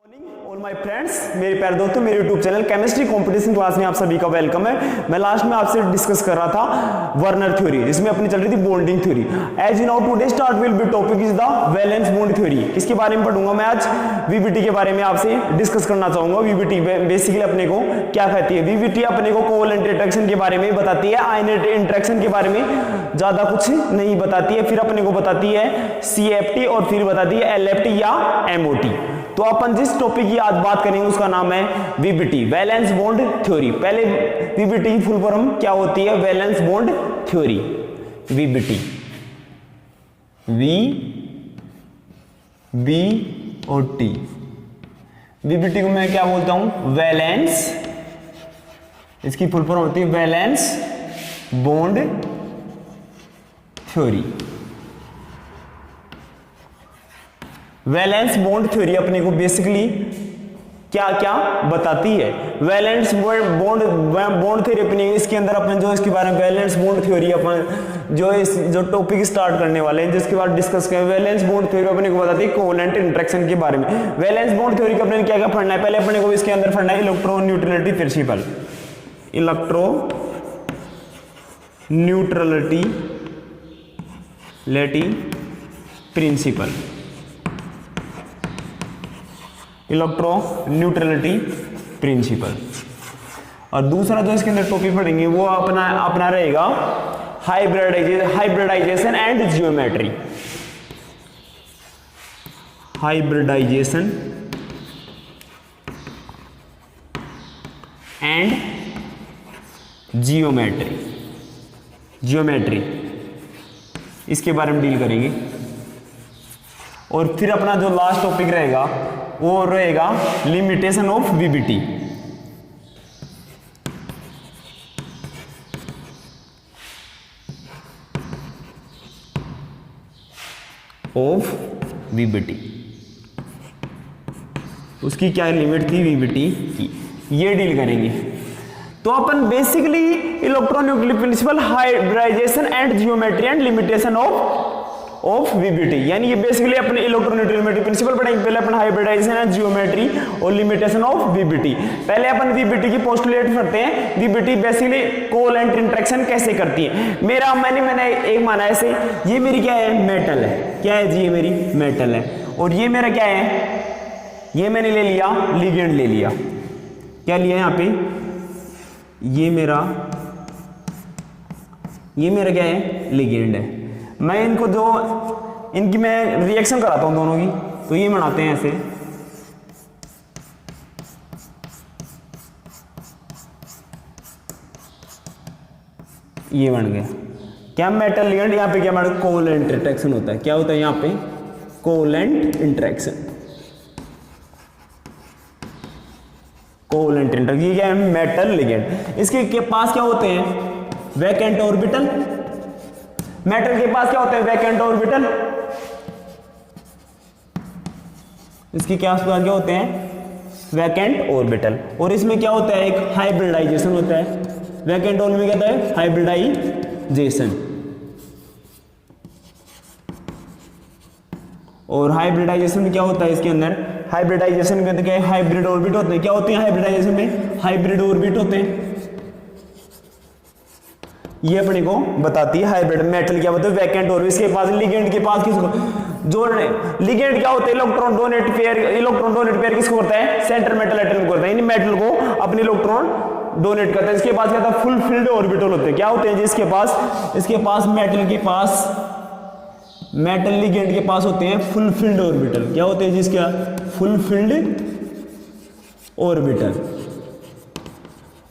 All my friends, मेरे प्यारे दोस्तों, मेरे YouTube channel chemistry competition class में आप सभी का वेलकम है। मैं लास्ट में आपसे डिस्कस कर रहा था वर्नर थ्योरी, जिसमें अपनी चल रही थी bonding theory. As you know today start will be topic is the valence bond theory. किसके बारे में पढ़ूंगा मैं आज? वीबीटी के बारे में आपसे डिस्कस करना चाहूंगा। वीबीटी बेसिकली अपने को क्या कहती है? वीबीटी अपने को कोवैलेंट इंटरेक्शन के बारे में बताती है, आयनिक इंटरेक्शन के बारे में ज्यादा कुछ नहीं बताती है। फिर अपने को बताती है CFT और फिर बताती है LFT या MOT। तो अपन जिस टॉपिक की आज बात करेंगे उसका नाम है वीबीटी, वैलेंस बॉन्ड थ्योरी। पहले वीबीटी की फुल फॉर्म क्या होती है? Valence bond theory, VBT. VBOT। VBT को मैं क्या बोलता हूं? वैलेंस, इसकी फुल फॉर्म होती है valence bond theory. Valence bond theory अपने को बेसिकली क्या क्या बताती है? वैलेंस बॉन्ड थ्योरी अपनी, इसके अंदर अपन जो इसके बारे में वैलेंस बॉन्ड थ्योरी अपन जो टॉपिक स्टार्ट करने वाले हैं, जिसके बाद डिस्कस करें, वैलेंस बॉन्ड थ्योरी अपने को बताती है कोवैलेंट इंटरेक्शन के बारे में। वैलेंस बॉन्ड थ्योरी का अपने क्या क्या पढ़ना है? पहले अपने को इसके अंदर पढ़ना है electro neutrality principle. Electro neutrality principle, electro neutrality principle. और दूसरा जो इसके अंदर टॉपिक पढ़ेंगे वो अपना रहेगा hybridisation and geometry. Hybridisation and geometry, इसके बारे में डील करेंगे। और फिर अपना जो लास्ट टॉपिक रहेगा वो रहेगा लिमिटेशन ऑफ वीबीटी। उसकी क्या लिमिट थी वीबीटी की, ये डील करेंगे। तो अपन basically electronuclear principle, hybridisation and geometry and limitation of VBT, यानी ये बेसिकली अपने इलेक्ट्रोन्यूक्लियर प्रिंसिपल पढ़ेंगे। पहले अपन हाइब्रिडाइजेशन एंड जियोमेट्री और लिमिटेशन ऑफ वीबीटी। पहले अपन वीबीटी की पोस्टुलेट पढ़ते हैं। वीबीटी बेसिकली कोवैलेंट इंटरेक्शन कैसे करती है? मैंने एक माना ऐसे, ये मेरी क्या है? मेटल है। क्या है जी? ये मेरी मेटल है। और ये मेरा क्या है? ये मैंने ले लिया लिगेंड, ले लिया। क्या लिया यहाँ पे? ये मेरा क्या है? लिगेंड है। मैं इनकी मैं रिएक्शन कराता हूं दोनों की, तो ये बनाते हैं ऐसे। ये बन गया क्या? Metal ligand. यहाँ पे क्या हमारा कोवैलेंट इंटरेक्शन होता है। क्या होता है यहाँ पे? Covalent interaction. कोवैलेंट इंटरेक्शन, ये क्या है? Metal ligand. इसके पास क्या होते हैं? Vacant orbital. मेटल के पास क्या होते हैं? Vacant orbital. इसके क्या होते हैं? Vacant orbital. और इसमें क्या होता है? एक हाइब्रिडाइजेशन होता है। वैकेंट ऑर्बिटल में क्या होता है? हाइब्रिडाइजेशन। और हाइब्रिडाइजेशन में क्या होता है? इसके अंदर हाइब्रिडाइजेशन में क्या है? हाइब्रिड ऑर्बिट होते हैं। क्या होते हैं हाइब्रिडाइजेशन में? हाइब्रिड ऑर्बिट होते हैं। ये अपने को बताती है हाइब्रिड। मेटल क्या होता है? Vacant orbit. इसके पास लिगेंड के पास किसको? जो लिगेंड क्या होता है? इलेक्ट्रॉन डोनेट पेयर किसको करता है? सेंटर मेटल एटम को करता है, यानी मेटल को अपने इलेक्ट्रॉन डोनेट करता है। इसके पास क्या था? फुलफिल्ड ऑर्बिटल होते हैं। क्या होते हैं जिसके पास? इसके पास मेटल लिगेंड के पास होते हैं फुलफिल्ड ऑर्बिटल। क्या होते हैं जिसका? Fulfilled orbital.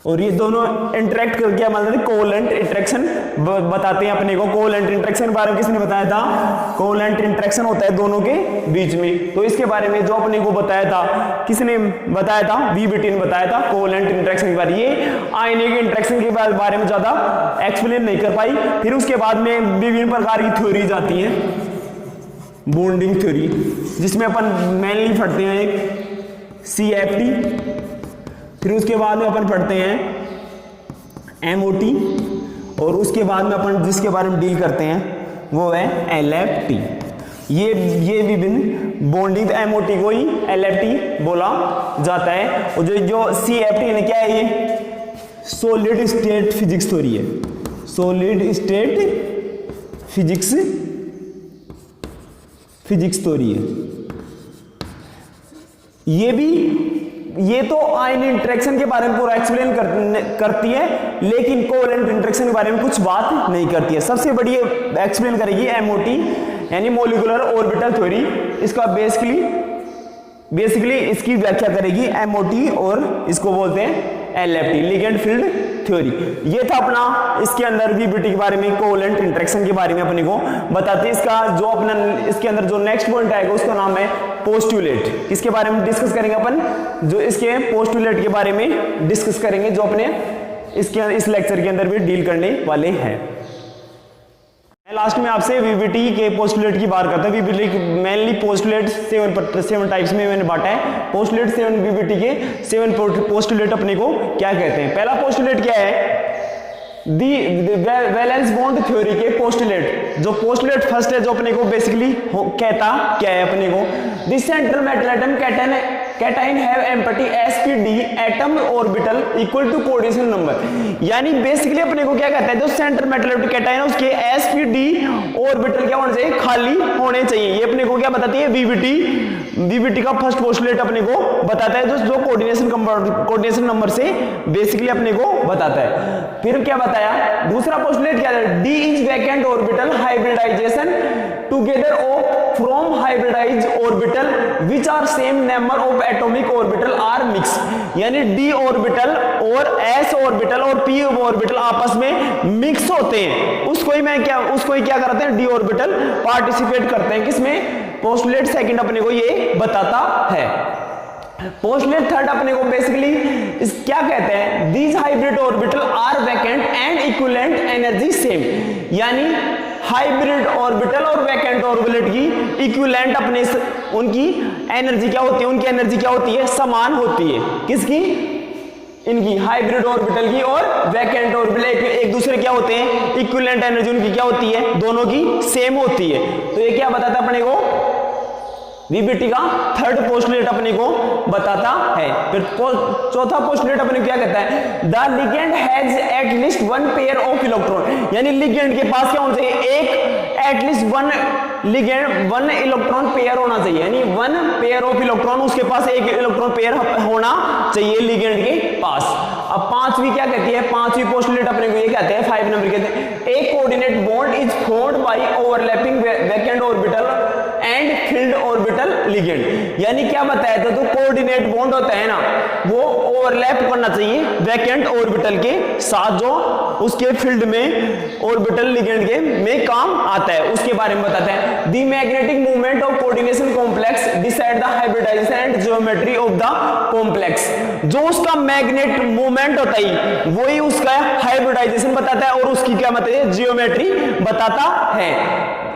और ये दोनों इंटरेक्ट करके मतलब कोवैलेंट इंटरेक्शन बताते हैं अपने को। कोवैलेंट इंटरेक्शन के बारे में किसने बताया था? कोवैलेंट इंटरेक्शन होता है दोनों के बीच में। तो इसके बारे में जो अपने को बताया था, किसने बताया था? वीबीटी ने बताया था कोवैलेंट इंटरेक्शन के बारे में। ये आयनिक इंटरेक्शन के बारे में ज्यादा एक्सप्लेन नहीं कर पाई। फिर उसके बाद में विभिन्न प्रकार की थ्योरीज आती है, बॉन्डिंग थ्योरी, जिसमें अपन मेनली पढ़ते हैं एक CFT, फिर उसके बाद में अपन पढ़ते हैं MOT, और उसके बाद में अपन जिसके बारे में डील करते हैं वो है LFT। ये विभिन्न बॉन्डिंग MOT को ही LFT बोला जाता है। और जो CFT है क्या है, ये सॉलिड स्टेट फिजिक्स थ्योरी है, सॉलिड स्टेट फिजिक्स थ्योरी है। ये तो आयन इंटरेक्शन के बारे में पूरा एक्सप्लेन करती है, लेकिन कोवेलेंट इंटरेक्शन के बारे में कुछ बात नहीं करती है। सबसे बड़ी एक्सप्लेन करेगी MOT यानी मॉलिक्यूलर ऑर्बिटल थ्योरी। इसका बेसिकली इसकी व्याख्या करेगी MOT और इसको बोलते हैं LFT, लिगेंड फील्ड थ्योरी। ये था अपना, इसके अंदर VBT के बारे में, कोवेलेंट इंटरेक्शन के बारे में अपने को बताते हैं। इसका जो अपना इसके अंदर जो नेक्स्ट पॉइंट आएगा उसका नाम है पोस्टुलेट। किसके बारे में डिस्कस करेंगे अपन, जो इसके पोस्टुलेट के बारे में डिस्कस करेंगे, जो अपने इस लेक्चर के अंदर भी डील करने वाले हैं। लास्ट में आपसे VBT के पोस्टुलेट की बात करते हैं। VBT मेनली पोस्टुलेट 7 टाइप्स में मैंने बांटा है। पोस्टुलेट 7 VBT के 7 पोस्टुलेट अपने को क्या कहते हैं। पहला पोस्टुलेट क्या है, दी वैलेंस बॉन्ड थ्योरी के पोस्टुलेट। जो पोस्टुलेट फर्स्ट है जो अपने को बेसिकली कहता क्या है अपने को, the central metal atom cation have empty sp_d atom orbital equal to coordination number. यानी बेसिकली अपने को क्या कहता है, जो सेंट्रल मेटल कैटाइन है उसके sp_d ऑर्बिटल क्या होना चाहिए, खाली होने चाहिए। ये अपने को क्या बताती है, VBT का फर्स्ट पोस्टुलेट अपने को बताता है, जो कोऑर्डिनेशन नंबर से बेसिकली अपने को बताता है। फिर क्या बताया, दूसरा पोस्टुलेट क्या है, d is vacant orbital hybridization together of from hybridize orbital which are same number of atomic orbital are mix. यानी d ऑर्बिटल और s ऑर्बिटल और p ऑर्बिटल आपस में मिक्स होते हैं, उसको ही क्या करते हैं, d ऑर्बिटल पार्टिसिपेट करते हैं। किसमें, पोस्टुलेट सेकंड अपने को ये बताता है। पोस्टुलेट थर्ड अपने को बेसिकली क्या कहते हैं, these hybrid orbital are vacant and equivalent energy same. यानी हाइब्रिड ऑर्बिटल और वैकेंट ऑर्बिटल की इक्विवेलेंट अपने उनकी एनर्जी क्या होती है, उनकी एनर्जी क्या होती है, समान होती है। किसकी, इनकी हाइब्रिड ऑर्बिटल की और वैकेंट ऑर्बिटल एक दूसरे क्या होते हैं, इक्विवेलेंट एनर्जी उनकी क्या होती है, दोनों की सेम होती है। तो ये क्या बताता है अपने को, VBT का थर्ड पोस्टुलेट अपने को बताता है। फिर चौथा पोस्टुलेट अपने क्या कहता है, the ligand has at least 1 pair of electron. यानी लिगेंड के पास क्या होना चाहिए, एक एटलीस्ट 1 इलेक्ट्रॉन पेयर होना चाहिए। यानी 1 पेयर ऑफ इलेक्ट्रॉन, उसके पास एक इलेक्ट्रॉन पेयर होना चाहिए लिगेंड के पास। अब पांचवी क्या कहती है, पांचवी पोस्टुलेट अपने को ये कहते हैं, 5 नंबर कहते हैं, a coordinate bond is formed by overlapping vacant orbital and filled orbital ligand. यानी क्या बताया था, तो कोऑर्डिनेट बॉन्ड होता है ना, वो ओवरलैप करना चाहिए वैकेंट ऑर्बिटल के साथ, जो उसके फील्ड में ऑर्बिटल लिगेंड के में काम आता है, उसके बारे में बताते हैं। The magnetic movement of coordination complex decide the hybridization and geometry of the complex. जो उसका मैग्नेट मूवमेंट होता है वही उसका हाइब्रिडाइजेशन बताता है और उसकी क्या बताती है, जियोमेट्री बताता है।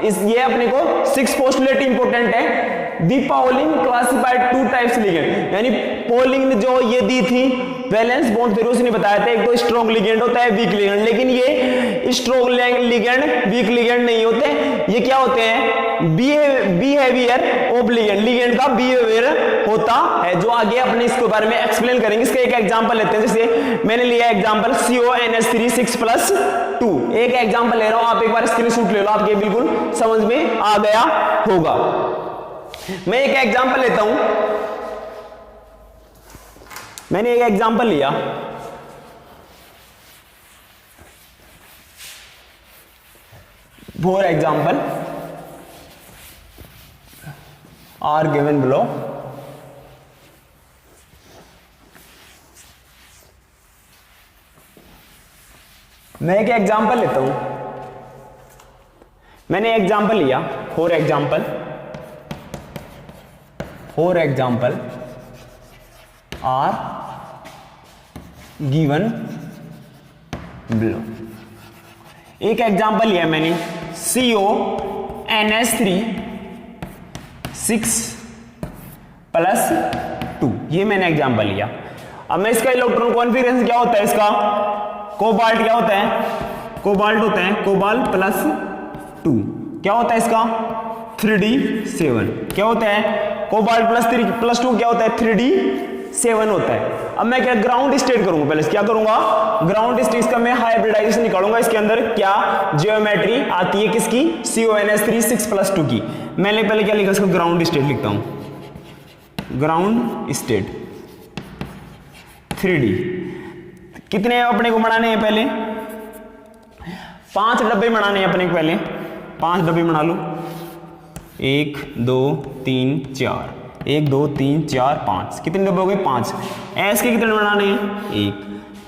ये अपने को 6 पोस्टुलेट इंपोर्टेंट है। दी पाउलिंग क्लासिफाइड 2 टाइप्स लिगेंड। यानी पाउलिंग ने जो ये दी थी वैलेंस बॉन्ड थ्योरी, उसने बताया था एक तो स्ट्रॉन्ग लिगेंड होता है, वीक लिगेंड। लेकिन ये स्ट्रॉन्ग लिगेंड वीक लिगेंड नहीं होते, ये क्या होते हैं, बिहेवियर ऑफ लिगेंड, लिगेंड का बिहेवियर होता है, जो आगे अपने इसके बारे में एक्सप्लेन करेंगे। इसका एक एग्जांपल लेते हैं, जैसे मैंने लिया एग्जांपल CONH3 6+2। एक एग्जांपल ले रहा हूं, आप एक बार स्क्रीनशॉट ले लो, आपके बिल्कुल समझ में आ गया होगा। मैं एक एग्जांपल लेता हूं, मैंने एक एग्जांपल लिया, for example are given below. मैं एक एग्जांपल लेता हूं, मैंने एग्जांपल लिया for example are given below. एक एग्जांपल लिया मैंने CONH3 6+2, ये मैंने एग्जांपल लिया। अब मैं इसका इलेक्ट्रॉन कॉन्फिगरेशन क्या होता है, इसका कोबाल्ट क्या होता है, कोबाल्ट होता है, कोबाल्ट +2 क्या होता है इसका 3d7 क्या होता है, कोबाल्ट +3 + 2 क्या होता है, 3d7 होता है। अब मैं क्या ग्राउंड स्टेट करूंगा, पहले क्या करूंगा, ग्राउंड स्टेट का मैं हाइब्रिडाइजेशन निकालूंगा। इसके अंदर क्या ज्योमेट्री आती है किसकी, CONS3 6 + 2 की। मैंने पहले क्या लिखा, इसको ग्राउंड स्टेट लिखता हूं, ग्राउंड स्टेट 3D। कितने अपने को बनाने हैं, पहले 5 डब्बे बनाने हैं अपने को, पहले 5 डब्बे बना लो। 1 2 3 4, 1 2 3 4 5, कितने डब्बे हो गए, 5। एस के कितने बनाने हैं, 1।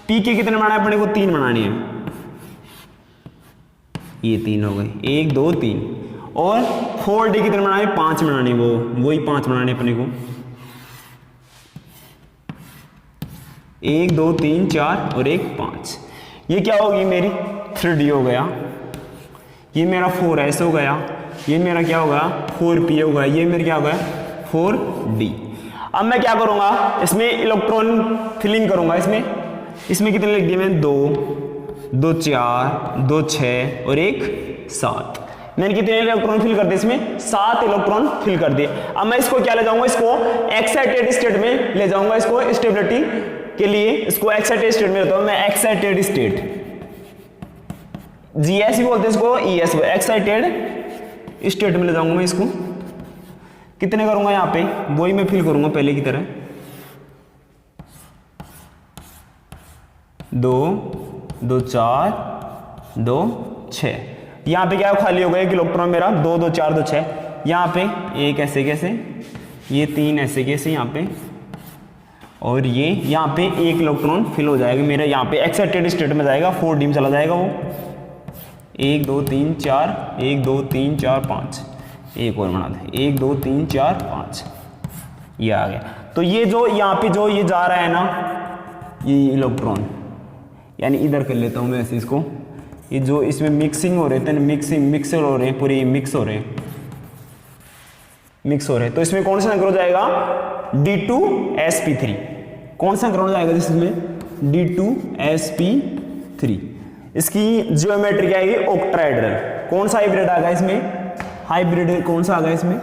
पी के कितने बनाने हैं अपने को, 3 बनाने हैं, ये 3 हो गए, 1 2 3। और 4D कितने बनाने हैं, 5 बनाने, वही 5 बनाने अपने को, 1 2 3 4 और 1 5। ये क्या होगी मेरी 3D हो गया, ये मेरा 4S हो गया, ये मेरा क्या होगा 4P होगा, ये मेरा क्या होगा 4D। अब मैं क्या करूंगा, इसमें इलेक्ट्रॉन फिलिंग करूंगा। इसमें कितने लिख दिए मैंने, 2 2 4 2 6 और 1 7। मैंने कितने इलेक्ट्रॉन फिल कर दिए, इसमें 7 इलेक्ट्रॉन फिल कर दिए। अब मैं इसको क्या ले जाऊंगा, इसको एक्साइटेड स्टेट में ले जाऊंगा, इसको स्टेबिलिटी के लिए इसको एक्साइटेड स्टेट में लेता हूं मैं, एक्साइटेड स्टेट, GS भी बोलते हैं इसको, ES एक्साइटेड स्टेट में ले जाऊंगा मैं इसको। कितने करूंगा यहाँ पे, वही मैं फिल करूंगा पहले की तरह, 2 2 4 2 6। यहाँ पे क्या खाली हो गया, एक इलेक्ट्रॉन मेरा 2 2 4 2 6। यहाँ पे एक ऐसे कैसे, ये 3 ऐसे कैसे यहाँ पे, और ये यहाँ पे एक इलेक्ट्रॉन फिल हो जाएगा मेरा, यहाँ पे एक्साइटेड स्टेट में जाएगा, 4D में चला जाएगा वो। 1 2 3 4, 1 2 3 4 5, एक और बना दे, 1 2 3 4 5, ये आ गया। तो ये जो यहाँ पे जो ये जा रहा है ना, ये इलेक्ट्रॉन, यानी इधर कर लेता हूँ मैं ऐसे इसको, ये जो इसमें मिक्सिंग हो रहे थे, मिक्सर हो रहे हैं, पूरे मिक्स हो रहे हैं, तो इसमें कौन सा संकर हो जाएगा, D2sp3। कौन सा संकर हो जाएगा जिसमें, D2sp3। इसकी ज्योमेट्री क्या आएगी, ऑक्टाहेड्रल। कौन सा हाइब्रिड आ गया इसमें, हाइब्रिड कौन सा आ गया इसमें,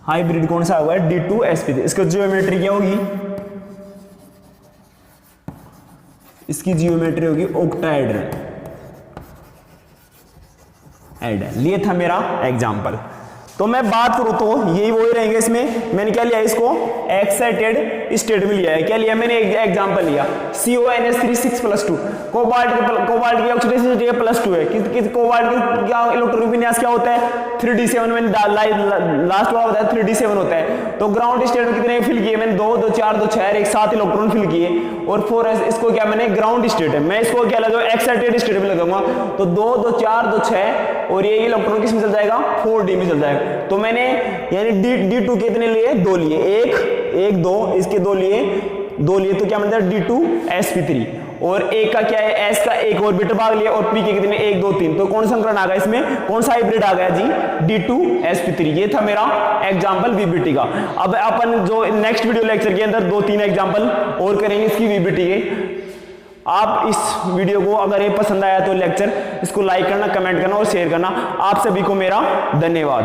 हाइब्रिड कौन सा हुआ है, D2sp3। इसकी ज्योमेट्री क्या होगी, इसकी जियोमेट्री होगी ऑक्टाहेड्रल। ये था मेरा एग्जाम्पल। तो मैं बात करूं तो यही वही रहेंगे। इसमें मैंने क्या लिया, इसको एक्साइटेड स्टेट में लिया है। क्या लिया मैंने, एग्जांपल लिया CONS3 6 + 2। कोबाल्ट की ऑक्सीडेशन रेट +2 है। किस कोबाल्ट का इलेक्ट्रॉनिक विन्यास क्या होता है, 3d7। मैंने लास्ट वाला बताया 3d7 होता है। तो ग्राउंड स्टेट में कितने फिल किए मैंने, 2 2 4 2 6 एक 7 इलेक्ट्रॉन फिल किए। और 4s इसको क्या मैंने ग्राउंड स्टेट है, मैं इसको क्या लगाऊंगा, एक्साइटेड स्टेट में लगाऊंगा। तो 2 2 4 2 6 और ये इलेक्ट्रॉन किस में चल जाएगा, 4D में चल जाएगा। तो मैंने यानी D2 कितने लिए, 2 लिए, 1 2, इसके 2 लिए, तो क्या मिलता है D2sp3। और एक का क्या है, S का एक ऑर्बिटल भाग लिया, और P के कितने 1 2 3। तो कौन सा संकरण आ गया इसमें, कौन सा हाइब्रिड आ गया जी, D2sp3। ये था मेरा एग्जांपल VBT का। अब अपन जो नेक्स्ट वीडियो लेक्चर के अंदर 2-3 एग्जांपल और करेंगे इसकी VBT के। आप इस वीडियो को अगर ये पसंद आया तो लेक्चर इसको लाइक करना, कमेंट करना और शेयर करना। आप सभी को मेरा धन्यवाद।